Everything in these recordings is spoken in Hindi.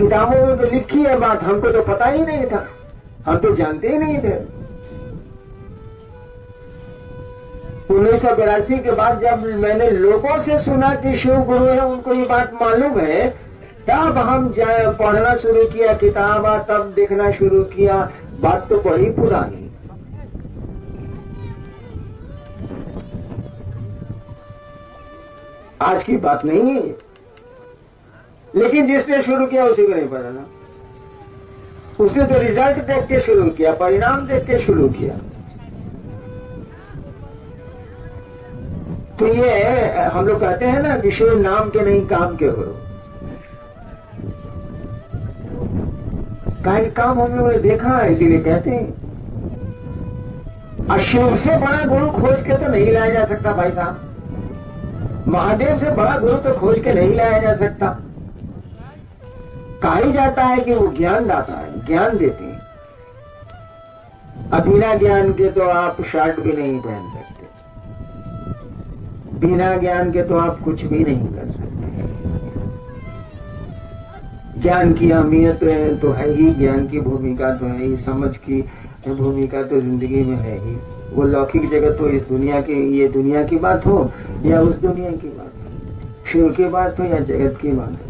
किताबों में तो लिखी है बात, हमको तो पता ही नहीं था, हम तो जानते ही नहीं थे। 1982 के बाद जब मैंने लोगों से सुना कि शिव गुरु है, उनको ये बात मालूम है, तब हम पढ़ना शुरू किया किताब, तब देखना शुरू किया। बात तो बड़ी पुरानी, आज की बात नहीं है। लेकिन जिसने शुरू किया उसी को नहीं पता ना, उसने तो रिजल्ट देख के शुरू किया, परिणाम देख के शुरू किया। तो ये हम लोग कहते हैं ना कि शिव नाम के नहीं काम के करो। का काम हम लोगों ने देखा है, इसीलिए कहते हैं। और शिव से बड़ा गुरु खोज के तो नहीं लाया जा सकता भाई साहब, महादेव से बड़ा गुरु तो खोज के नहीं लाया जा सकता। कहा ही जाता है कि वो ज्ञान दाता है, ज्ञान देते हैं। अब बिना ज्ञान के तो आप शर्ट भी नहीं पहन सकते, बिना ज्ञान के तो आप कुछ भी नहीं कर सकते। ज्ञान की अहमियत तो है ही, ज्ञान की भूमिका तो है ही, समझ की भूमिका तो जिंदगी में है ही। वो लौकिक जगत हो, इस दुनिया की, ये दुनिया की बात हो या उस दुनिया की बात हो, शिव की बात हो या जगत की बात हो।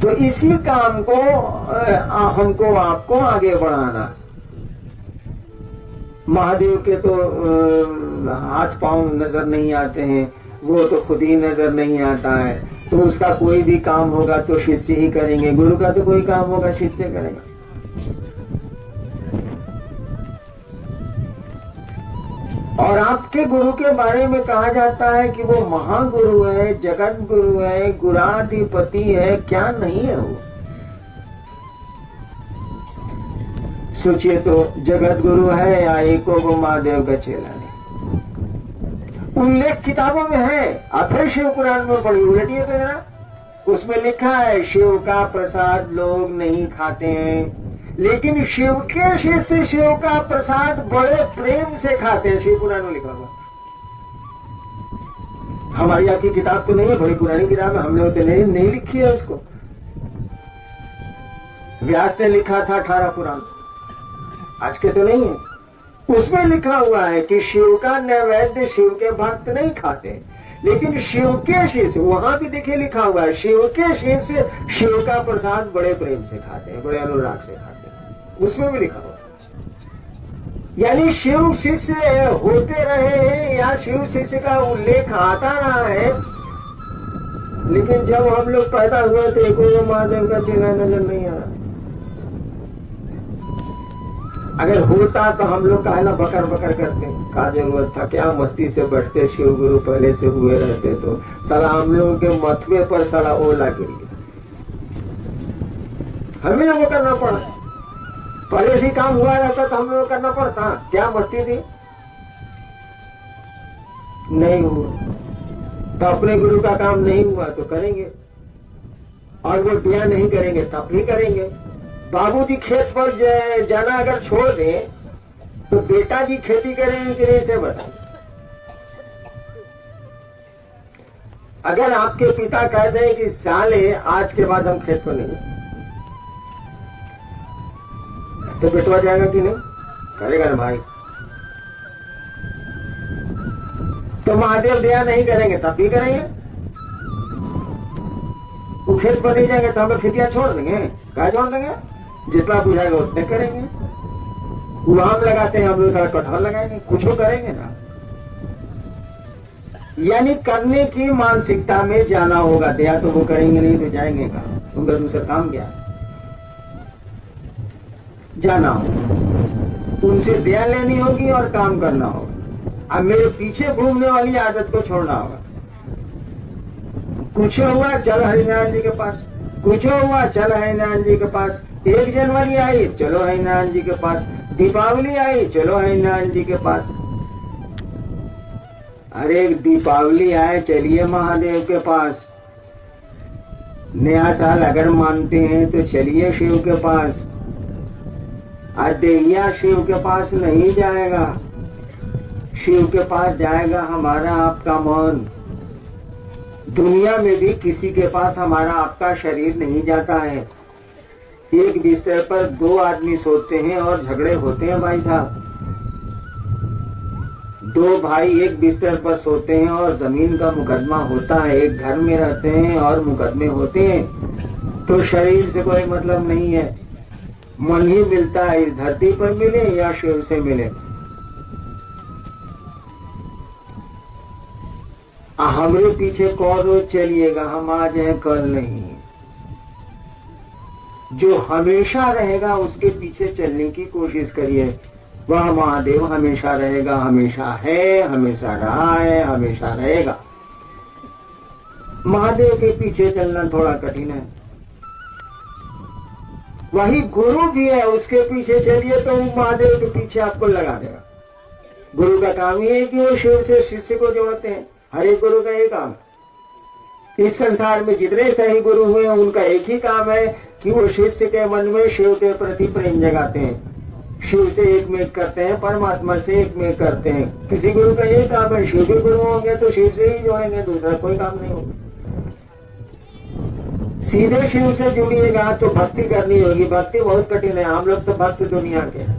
तो इसी काम को हमको आपको आगे बढ़ाना। महादेव के तो हाथ पांव नजर नहीं आते हैं, वो तो खुद ही नजर नहीं आता है, तो उसका कोई भी काम होगा तो शिष्य ही करेंगे। गुरु का तो कोई काम होगा शिष्य करेगा। और आपके गुरु के बारे में कहा जाता है कि वो महागुरु है, जगत गुरु है, गुराधिपति है, क्या नहीं है वो। सोचिए तो, जगत गुरु है या एको गो महादेव का चेला नहीं। उल्लेख किताबों में है, आप फिर शिव पुराण में पढ़ी, उलटिए तो जरा, उसमें लिखा है शिव का प्रसाद लोग नहीं खाते हैं, लेकिन शिव के शिष्य शिव का प्रसाद बड़े प्रेम से खाते हैं। शिव पुराण में लिखा हुआ। हमारी आपकी किताब तो नहीं है, बड़ी पुरानी किताब है, हमने तो नहीं लिखी है उसको। व्यास ने लिखा था 18 पुराण, आज के तो नहीं है। उसमें लिखा हुआ है कि शिव का नैवेद्य शिव के भक्त नहीं खाते, लेकिन शिव के शिष्य, वहां भी देखिए लिखा हुआ है, शिव के शिष्य शिव का प्रसाद बड़े प्रेम से खाते हैं, बड़े अनुराग से खाते हैं। उसमें भी लिखा हुआ है। यानी शिव शिष्य होते रहे हैं या शिव शिष्य का उल्लेख आता रहा है, लेकिन जब हम लोग पैदा हुए थे कोई महादेव का चेला नजर नहीं आ रहा। अगर होता तो हम लोग काहला बकर बकर करते, क्या जरूरत था, क्या मस्ती से बैठते, शिव गुरु पहले से हुए रहते तो साला हम लोगों के मथवे पर साला ओला गिर गया, हमें लोगों को करना पड़ा। पहले से काम हुआ रहता तो हम लोग करना पड़ता, क्या मस्ती थी, नहीं हुआ तो अपने गुरु का काम नहीं हुआ तो करेंगे, और वो दिया नहीं करेंगे तब भी करेंगे। बाबूजी खेत पर जाना अगर छोड़ दें तो बेटा जी खेती करेंगे कि नहीं से बताइए। अगर आपके पिता कह दें कि साले आज के बाद हम खेत पर नहीं, तो बेटवा जाएगा कि नहीं, करेगा ना भाई। तो महादेव दया नहीं करेंगे तब भी करेंगे, वो खेत पर नहीं जाएंगे तो हम लोग खेतियां छोड़ देंगे, क्या छोड़ देंगे, जितना बुझाएगा उतने करेंगे। वो आम लगाते हैं, हम लोग सारा कटहल लगाएंगे, कुछ करेंगे ना। यानी करने की मानसिकता में जाना होगा। दया तो वो करेंगे नहीं तो जाएंगे कहाँ, उनका दूसरा काम क्या है, जाना होगा, उनसे दया लेनी होगी और काम करना होगा। अब मेरे पीछे घूमने वाली आदत को छोड़ना होगा। कुछ हुआ चल हरिनारायण जी के पास, कुछ हुआ चल हरिनारायण जी के पास, 1 जनवरी आई चलो हरिनारायण जी के पास, दीपावली आई चलो हरिनारायण जी के पास। अरे दीपावली आए चलिए महादेव के पास, नया साल अगर मानते हैं तो चलिए शिव के पास। देहिया शिव के पास नहीं जाएगा, शिव के पास जाएगा हमारा आपका मन। दुनिया में भी किसी के पास हमारा आपका शरीर नहीं जाता है। एक बिस्तर पर दो आदमी सोते हैं और झगड़े होते हैं भाई साहब। दो भाई एक बिस्तर पर सोते हैं और जमीन का मुकदमा होता है। एक घर में रहते हैं और मुकदमे होते हैं। तो शरीर से कोई मतलब नहीं है। मन ही मिलता है, इस धरती पर मिले या शिव से मिले। हमारे पीछे कौन रोज चलिएगा, हम आज हैं कल नहीं। जो हमेशा रहेगा उसके पीछे चलने की कोशिश करिए। वह महादेव हमेशा रहेगा, हमेशा है, हमेशा रहा है, हमेशा रहेगा। महादेव के पीछे चलना थोड़ा कठिन है। वही गुरु भी है, उसके पीछे चलिए तो महादेव के पीछे आपको लगा देगा। गुरु का काम ही है कि वो शिव से शिष्य को जोड़ते हैं। हर एक गुरु का एक काम। इस संसार में जितने सही गुरु हुए हैं उनका एक ही काम है कि वो शिष्य के मन में शिव के प्रति प्रेम जगाते हैं, शिव से एक में करते हैं, परमात्मा से एक में करते हैं। किसी गुरु का ये काम है। शिव के गुरु होंगे तो शिव से ही जोड़ेंगे, दूसरा कोई काम नहीं होगा। सीधे शिव से जुड़िएगा तो भक्ति करनी होगी। भक्ति बहुत कठिन है। हम लोग तो भक्त दुनिया के हैं,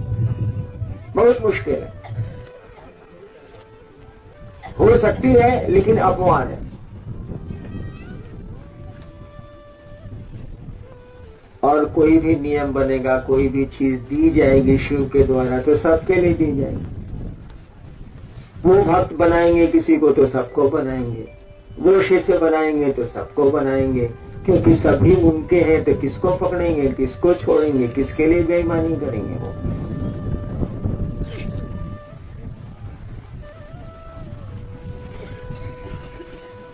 बहुत मुश्किल है। हो सकती है लेकिन अपमान है। और कोई भी नियम बनेगा, कोई भी चीज दी जाएगी शिव के द्वारा तो सबके लिए दी जाएगी। वो भक्त बनाएंगे किसी को तो सबको बनाएंगे, वो शिष्य बनाएंगे तो सबको बनाएंगे, क्योंकि सभी उनके हैं। तो किसको पकड़ेंगे, किसको छोड़ेंगे, किसके लिए बेईमानी करेंगे वो।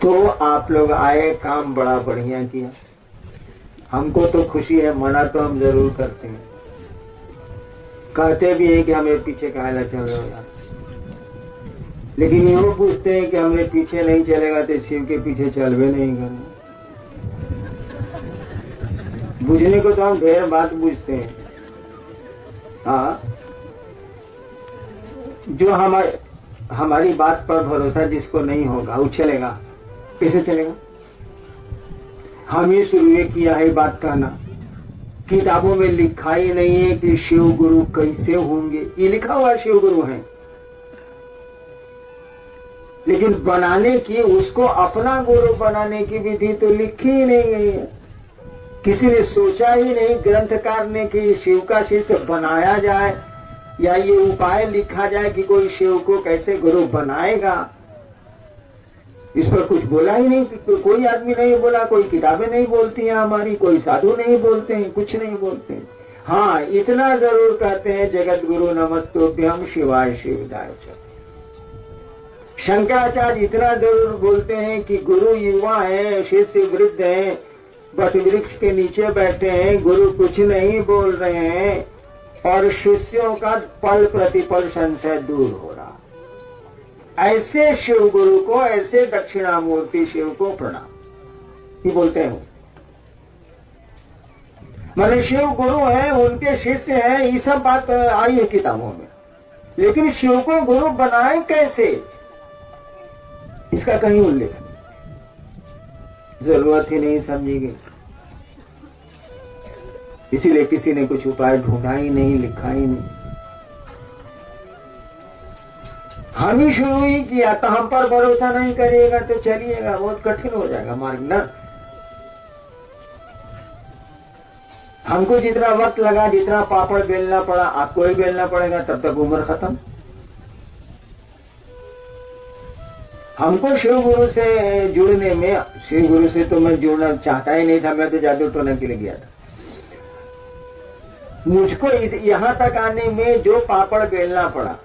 तो आप लोग आए, काम बड़ा बढ़िया किया। हमको तो खुशी है, मना तो हम जरूर करते हैं। कहते भी हैं कि हमें पीछे काहे चल रहे हो यार, लेकिन ये पूछते हैं कि हमें पीछे नहीं चलेगा तो शिव के पीछे चल भी नहीं करना। बुझने को तो हम ढेर बात बुझते हैं। हाँ, जो हमारी बात पर भरोसा जिसको नहीं होगा वो चलेगा, कैसे चलेगा। हम ही शुरू किया है बात कहना। किताबों में लिखा ही नहीं है कि शिव गुरु कैसे होंगे। ये लिखा हुआ शिव गुरु है, लेकिन बनाने की, उसको अपना गुरु बनाने की विधि तो लिखी ही नहीं गई है। किसी ने सोचा ही नहीं ग्रंथकार ने कि शिव का शिष्य बनाया जाए, या ये उपाय लिखा जाए कि कोई शिव को कैसे गुरु बनाएगा। इस पर कुछ बोला ही नहीं, कोई आदमी नहीं बोला, कोई किताबें नहीं बोलती हैं हमारी, कोई साधु नहीं बोलते हैं, कुछ नहीं बोलते हैं। हाँ, इतना जरूर कहते हैं, जगत गुरु नमस्तुभ्यं शिवाय शिवदाय च। शंकराचार्य इतना जरूर बोलते हैं कि गुरु युवा है, शिष्य वृद्ध है, वट वृक्ष के नीचे बैठे हैं, गुरु कुछ नहीं बोल रहे हैं और शिष्यों का पल प्रतिपल संशय दूर हो रहा। ऐसे शिव गुरु को, ऐसे दक्षिणामूर्ति शिव को प्रणाम ये बोलते हैं। माने शिव गुरु है, उनके शिष्य हैं, ये सब बात आई है किताबों में, लेकिन शिव को गुरु बनाए कैसे, इसका कहीं उल्लेख नहीं। जरूरत ही नहीं समझी गई, इसीलिए किसी ने कुछ उपाय ढूंढा ही नहीं, लिखा ही नहीं। हम ही शुरू ही किया तो हम पर भरोसा नहीं करिएगा तो चलिएगा, बहुत कठिन हो जाएगा मार्ग ना। हमको जितना वक्त लगा, जितना पापड़ बेलना पड़ा, आपको ही बेलना पड़ेगा, तब तक उम्र खत्म। हमको शिव गुरु से जुड़ने में, शिव गुरु से तो मैं जुड़ना चाहता ही नहीं था, मैं तो जादू टोने के लिए गया था। मुझको यहां तक आने में जो पापड़ बेलना पड़ा,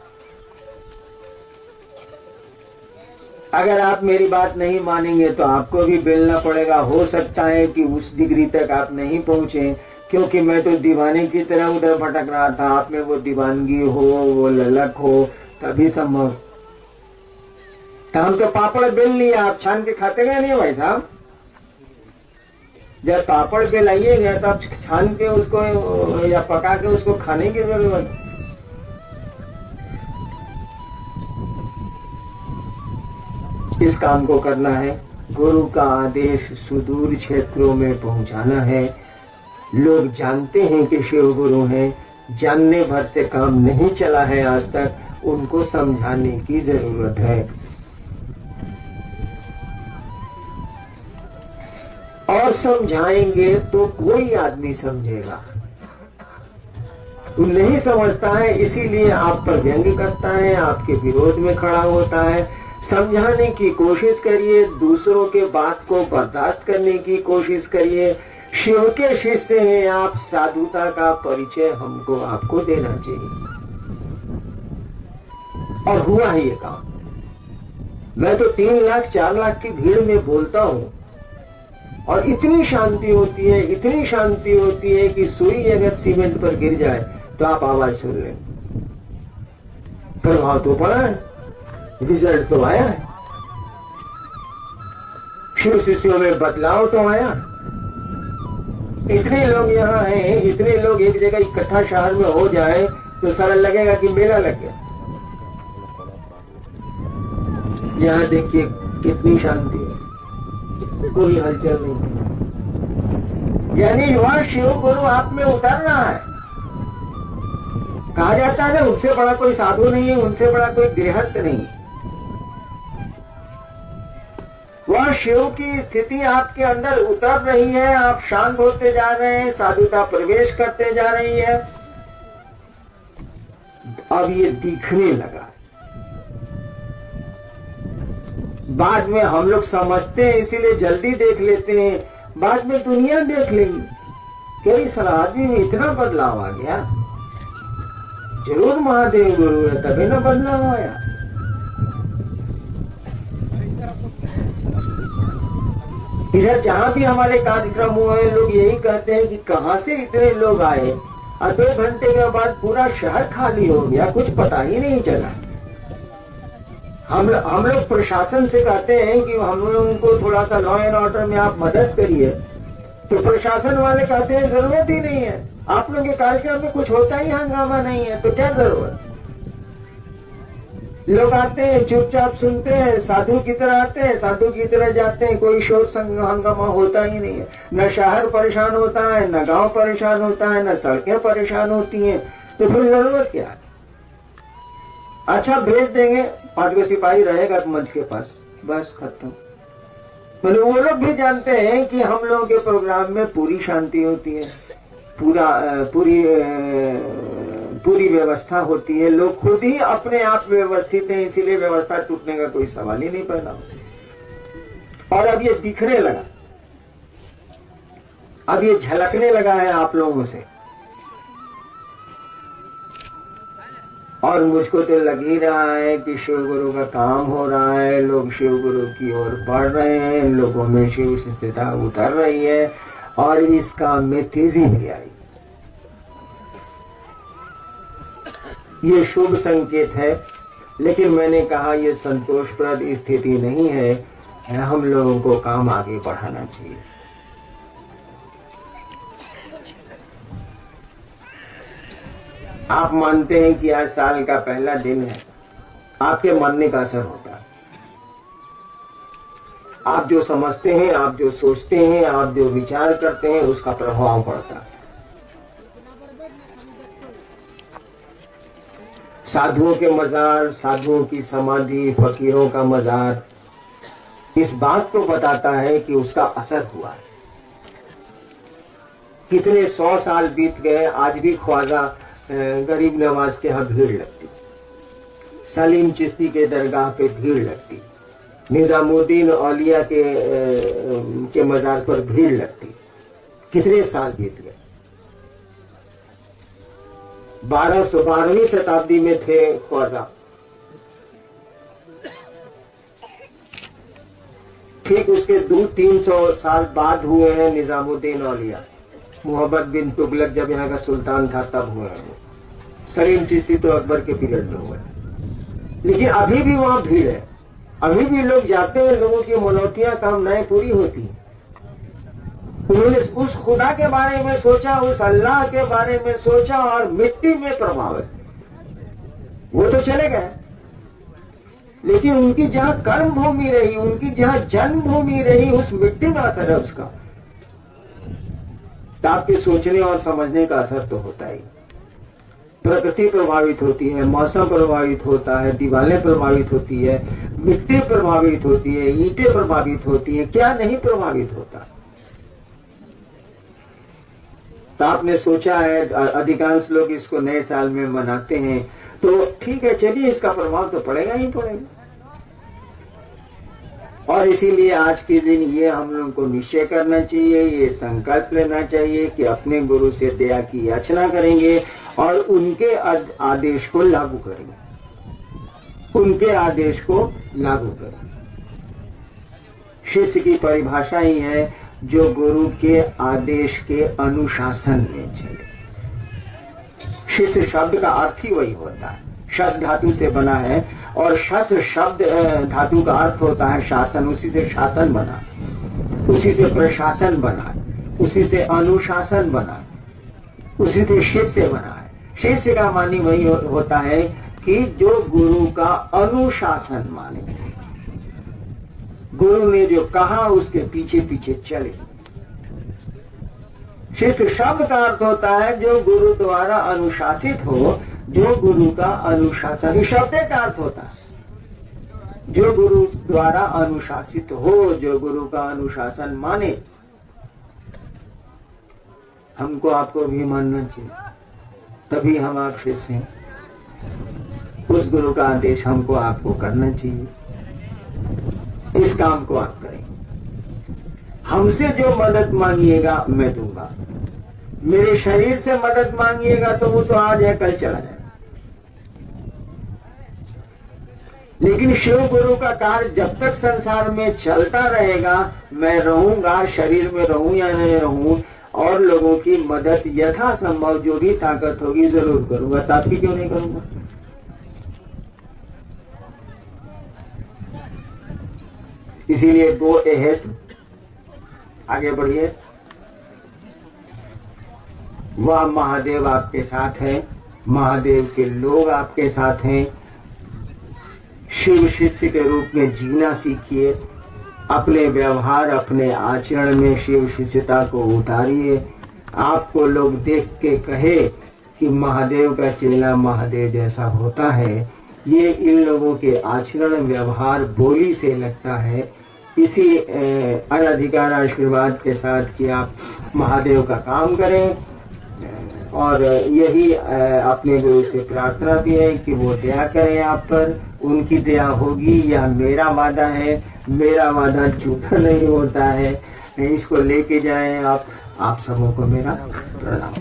अगर आप मेरी बात नहीं मानेंगे तो आपको भी बेलना पड़ेगा। हो सकता है कि उस डिग्री तक आप नहीं पहुंचे, क्योंकि मैं तो दीवाने की तरह उधर भटक रहा था। आप में वो दीवानगी हो, वो ललक हो, तभी संभव। तो हम तो पापड़ बेल लिया, आप छान के खाते गए नहीं भाई साहब। जब पापड़ बेलाइएगा तो आप छान के उसको या पका के उसको खाने की जरूरत। इस काम को करना है, गुरु का आदेश सुदूर क्षेत्रों में पहुंचाना है। लोग जानते हैं कि शिव गुरु हैं, जानने भर से काम नहीं चला है आज तक, उनको समझाने की जरूरत है। और समझाएंगे तो कोई आदमी समझेगा, तू नहीं समझता है इसीलिए आप पर व्यंग्य कसता है, आपके विरोध में खड़ा होता है। समझाने की कोशिश करिए, दूसरों के बात को बर्दाश्त करने की कोशिश करिए। शिव के शिष्य हैं आप, साधुता का परिचय हमको आपको देना चाहिए। और हुआ है ये काम। मैं तो 3 लाख 4 लाख की भीड़ में बोलता हूं और इतनी शांति होती है, इतनी शांति होती है कि सुई अगर सीमेंट पर गिर जाए तो आप आवाज सुन लें। प्रभाव तो पड़ा है, रिजल्ट तो आया है, शिव शिष्यों में बदलाव तो आया। इतने लोग यहाँ हैं, इतने लोग एक जगह इकट्ठा शहर में हो जाए तो सारा लगेगा कि मेला लग गया। यहाँ देखिए कितनी शांति है, कोई हलचल नहीं। यानी वह शिव गुरु आप में उतर रहा है। कहा जाता है ना, उनसे बड़ा कोई साधु नहीं है, उनसे बड़ा कोई गृहस्थ नहीं है। वह शिव की स्थिति आपके अंदर उतर रही है, आप शांत होते जा रहे हैं, साधुता प्रवेश करते जा रही है। अब ये दिखने लगा। बाद में हम लोग समझते हैं इसीलिए जल्दी देख लेते हैं, बाद में दुनिया देख लेंगे कि इस आदमी में इतना बदलाव आ गया। जरूर महादेव गुरु है तभी ना बदलाव आया। इधर जहां भी हमारे कार्यक्रम हुए लोग यही कहते हैं कि कहां से इतने लोग आए, और 2 घंटे के बाद पूरा शहर खाली हो गया, कुछ पता ही नहीं चला। हम लोग प्रशासन से कहते हैं कि हम लोगों को थोड़ा सा लॉ एंड ऑर्डर में आप मदद करिए, तो प्रशासन वाले कहते हैं जरूरत ही नहीं है, आप लोगों के कार्यक्रम में कुछ होता ही हंगामा नहीं है, तो क्या जरूरत। लोग आते हैं, चुपचाप सुनते हैं, साधु की तरह आते हैं, साधु की तरह जाते हैं, कोई शोर हंगामा होता ही नहीं है। न शहर परेशान होता है, न गांव परेशान होता है, न सड़कें परेशान होती हैं, तो फिर जरूरत क्या है। अच्छा भेज देंगे, 5 गो सिपाही रहेगा मंच के पास, बस खत्म। मतलब वो लोग भी जानते हैं कि हम लोगों के प्रोग्राम में पूरी शांति होती है, पूरी व्यवस्था होती है, लोग खुद ही अपने आप व्यवस्थित हैं, इसीलिए व्यवस्था टूटने का कोई सवाल ही नहीं पैदा। और अब ये दिखने लगा, अब ये झलकने लगा है आप लोगों से, और मुझको तो लग ही रहा है कि शिव गुरु का काम हो रहा है, लोग शिव गुरु की ओर बढ़ रहे हैं, लोगों में शिव शिष्यता उतर रही है और इस काम में तेजी भी आई। ये शुभ संकेत है, लेकिन मैंने कहा ये संतोषप्रद स्थिति नहीं है, हम लोगों को काम आगे बढ़ाना चाहिए। आप मानते हैं कि आज साल का पहला दिन है, आपके मानने का असर होता है। आप जो समझते हैं, आप जो सोचते हैं, आप जो विचार करते हैं, उसका प्रभाव पड़ता है। साधुओं के मजार, साधुओं की समाधि, फकीरों का मजार इस बात को बताता है कि उसका असर हुआ है। कितने 100 साल बीत गए, आज भी ख्वाजा गरीब नवाज के यहाँ भीड़ लगती, सलीम चिश्ती के दरगाह पे भीड़ लगती, निजामुद्दीन औलिया के मजार पर भीड़ लगती। कितने साल बीत गए। 12वीं शताब्दी में थे ख्वाजा, ठीक उसके 200-300 साल बाद हुए हैं निजामुद्दीन औलिया। मोहम्मद बिन तुगलक जब यहाँ का सुल्तान था तब हुए हैं। सलीम चिश्ती तो अकबर के पीरियड में हुए, लेकिन अभी भी वहां भीड़ है, अभी भी लोग जाते हैं, लोगों की मनौतियां कामनाएं पूरी होती हैं। उन्होंने उस खुदा के बारे में सोचा, उस अल्लाह के बारे में सोचा और मिट्टी में प्रभाव है, वो तो चले गए। लेकिन उनकी जहां कर्म भूमि रही, उनकी जहां जन्मभूमि रही, उस मिट्टी में असर है उसका। तो आपके सोचने और समझने का असर तो होता ही। प्रकृति प्रभावित होती है, मौसम प्रभावित होता है, दीवारें प्रभावित होती है, मिट्टी प्रभावित होती है, ईंटें प्रभावित होती है, क्या नहीं प्रभावित होता। तो आपने सोचा है, अधिकांश लोग इसको नए साल में मनाते हैं, तो ठीक है, चलिए, इसका प्रभाव तो पड़ेगा ही पड़ेगा। और इसीलिए आज के दिन ये हम लोग को निश्चय करना चाहिए, ये संकल्प लेना चाहिए कि अपने गुरु से दया की याचना करेंगे और उनके आदेश को लागू करेंगे, उनके आदेश को लागू करेंगे। शिष्य की परिभाषा ही है जो गुरु के आदेश के अनुशासन में चले। शिष्य शब्द का अर्थ ही वही होता है, शस धातु से बना है और शस शब्द धातु का अर्थ होता है शासन। उसी से शासन बना, उसी से प्रशासन बना, उसी से अनुशासन बना, उसी से शिष्य बना है। शिष्य का मानी वही होता है कि जो गुरु का अनुशासन माने, गुरु ने जो कहा उसके पीछे पीछे चले। शिष्य शब्द का अर्थ होता है जो गुरु द्वारा अनुशासित हो, जो गुरु का अनुशासन शब्द का अर्थ होता है, जो गुरु द्वारा अनुशासित हो, जो गुरु का अनुशासन माने। हमको आपको भी मानना चाहिए, तभी हम आप शिष्य हैं। उस गुरु का आदेश हमको आपको करना चाहिए, इस काम को आप करें। हमसे जो मदद मांगिएगा मैं दूंगा, मेरे शरीर से मदद मांगिएगा तो वो तो आज है कल चला जाएगा, लेकिन शिव गुरु का कार्य जब तक संसार में चलता रहेगा, मैं रहूंगा, शरीर में रहूं या नहीं रहूं, और लोगों की मदद यथासंभव जो भी ताकत होगी जरूर करूंगा। तो आपकी क्यों नहीं करूंगा? इसीलिए गो अहेड, आगे बढ़िए। वह महादेव आपके साथ है, महादेव के लोग आपके साथ हैं। शिव शिष्य के रूप में जीना सीखिए, अपने व्यवहार, अपने आचरण में शिव शिष्यता को उतारिए। आपको लोग देख के कहे कि महादेव का चेला महादेव जैसा होता है, ये इन लोगों के आचरण, व्यवहार, बोली से लगता है। इसी अनधिकार आशीर्वाद के साथ कि आप महादेव का काम करें, और यही अपने गुरु से प्रार्थना भी है कि वो दया करें आप पर। उनकी दया होगी, यह मेरा वादा है, मेरा वादा झूठा नहीं होता है। इसको लेके जाएं आप सबों को मेरा प्रणाम।